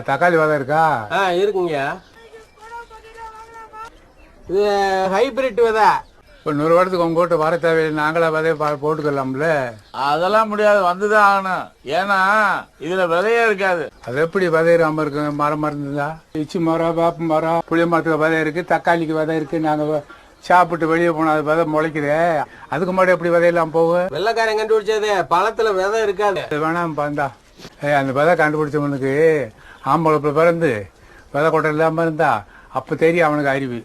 தக்காளி விதை இருக்கா? இருக்குங்க. இது ஹைபிரிட் விதை. இப்போ 100 வருடத்துக்கு உங்க வீட்டு வர தேவையில்லை, நாங்களா விதைய போட்டுக்கலாம்ல? அதெல்லாம் முடியாது, வந்துதான் ஆகணும். ஏன்னா இதுல விதையே இருக்காது. அது எப்படி விதையாம இருக்கு? மரம் இருந்தா இச்சி மரம், வேப்ப மரம், புளிய மரத்துக்கு விதை இருக்கு, தக்காளிக்கு விதை இருக்கு. நாங்க சாப்பிட்டு வெளியே போனா அது விதை முளைக்குது. அதுக்கு முன்னாடி எப்படி விதையெல்லாம் போகும்? வெள்ளைக்காரன் கண்டுபிடிச்சது பழத்துல விதை இருக்காது. வேணாம் பாந்தா. அந்த விதை கண்டுபிடிச்சவனுக்கு ஆம்பளை பிறந்து விதை கொட்டை இல்லாம இருந்தா அப்ப தெரியும் அவனுக்கு அறிவு.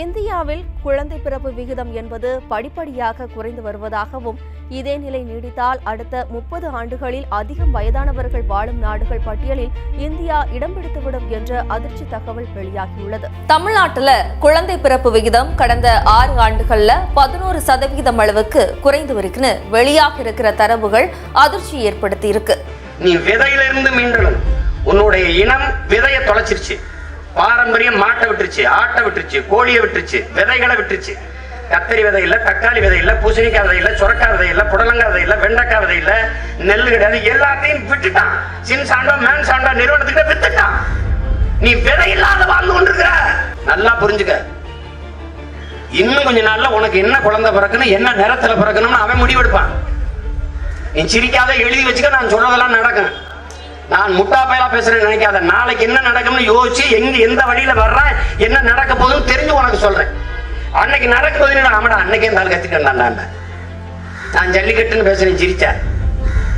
இந்தியாவில் குழந்தை பிறப்பு விகிதம் என்பது படிப்படியாக குறைந்து வருவதாகவும், இதே நிலை நீடித்தால் அடுத்த 30 ஆண்டுகளில் அதிகம் வயதானவர்கள் வாழும் நாடுகள் பட்டியலில் இந்தியா இடம் பிடித்துவிடும் என்ற அதிர்ச்சி தகவல் வெளியாகியுள்ளது. தமிழ்நாட்டில் குழந்ை பிறப்பு விகிதம் கடந்த 6 ஆண்டுகள்ல 11% அளவுக்கு குறைந்து வருகிறது. வெளியாக இருக்கிற தரவுகள் அதிர்ச்சி ஏற்படுத்தி இருக்கு. நீ விதையிலிருந்து மீண்டணும். உன்னுடைய இனம் விதைய தொலைச்சிருச்சு. பாரம்பரியம் மாட்டை விட்டுருச்சு, ஆட்டை விட்டுருச்சு, கோழியை விட்டுருச்சு, விதைகளை விட்டுருச்சு. கத்தரி விதை இல்ல, தக்காளி விதை இல்ல, பூசணிக்காய் விதை இல்ல, சுரக்காய் விதை இல்ல, புடலங்காய் விதை இல்ல, வெண்டைக்காய் விதை இல்ல, நெல் கிடையாது. எல்லாத்தையும் விட்டுட்டான். சின்சாண்டோ மேன்சாண்டோ நிறுவனத்துக்கு வித்துட்டான். நீ விதை இல்லாத வாழ்ந்து கொண்டிருக்கிற. நல்லா புரிஞ்சுக்க. இன்னும் கொஞ்ச நாள்ல உனக்கு என்ன குழந்தை பிறக்கணும், என்ன நிறத்துல பிறக்கணும்னு அவன் முடிவெடுப்பான். நீ சிரிக்காத, எழுதி வச்சுக்க. நான் சொல்றதெல்லாம் நடக்கும். நான் முட்டா பயலா பேசுறேன்னு நினைக்காத. நாளைக்கு என்ன நடக்கும்னு யோசிச்சு எந்த வழியில வர்றேன், என்ன நடக்க போகுதுன்னு தெரிஞ்சு உனக்கு சொல்றேன். அன்னைக்கு நடக்க போகுதுன்னு ஆமாடா அன்னைக்கே இருந்தாலும் கத்திட்டேன். நான் ஜல்லிக்கட்டுன்னு பேசுறேன், சிரிச்சேன்.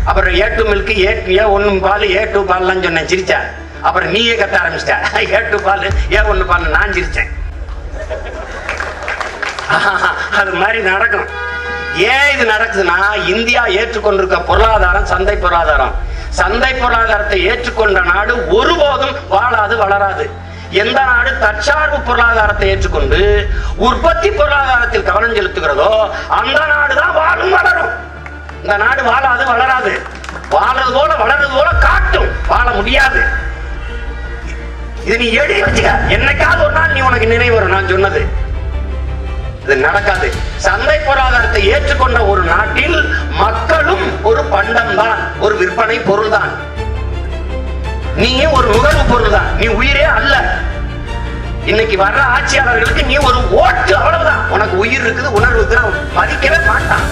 அப்புறம் A2 மில்க், A1 பால், A2 பால்லாம் சொன்னேன், சிரிச்சேன். அப்புறம் நீயே கத்த ஆரம்பிச்சிட்ட. A2 பால், A1 பால், நான் சிரிச்சேன். அது மாதிரி நடக்கும். ஏன் இது நடக்குதுன்னா, இந்தியா ஏற்றுக்கொண்டிருக்க பொருளாதாரம் சந்தை பொருளாதாரம். சந்தை பொருளாதாரத்தை ஏற்றுக்கொண்ட நாடு ஒருபோதும் வாழாது, வளராது. எந்த நாடு தற்சார்பு பொருளாதாரத்தை ஏற்றுக்கொண்டு உற்பத்தி பொருளாதாரத்தில் கவனம் செலுத்துகிறதோ அந்த நாடுதான் வாழும், வளரும். இந்த நாடு வாழாது, வளராது. வாழறது போல வளர்றது போல காட்டும், வாழ முடியாது. இது நீ எழுதி வச்சுக்க. என்னைக்காவது ஒரு நாள் நீ உனக்கு நினைவு வரும் நான் சொன்னது. இது நடக்காது. சந்தை பொருளாதாரத்தை ஏற்றுக்கொண்ட ஒரு நாட்டில் மக்களும் ஒரு பண்டம் தான், ஒரு விற்பனை பொருள் தான். நீ ஒரு நுகர்வு பொருள் தான், நீ உயிரே அல்ல. இன்னைக்கு வர்ற ஆட்சியாளர்களுக்கு நீ ஒரு ஓட்டு, அவ்வளவுதான். உனக்கு உயிர் இருக்குது, உணர்வு இருக்குது, மதிக்கவே மாட்டான்.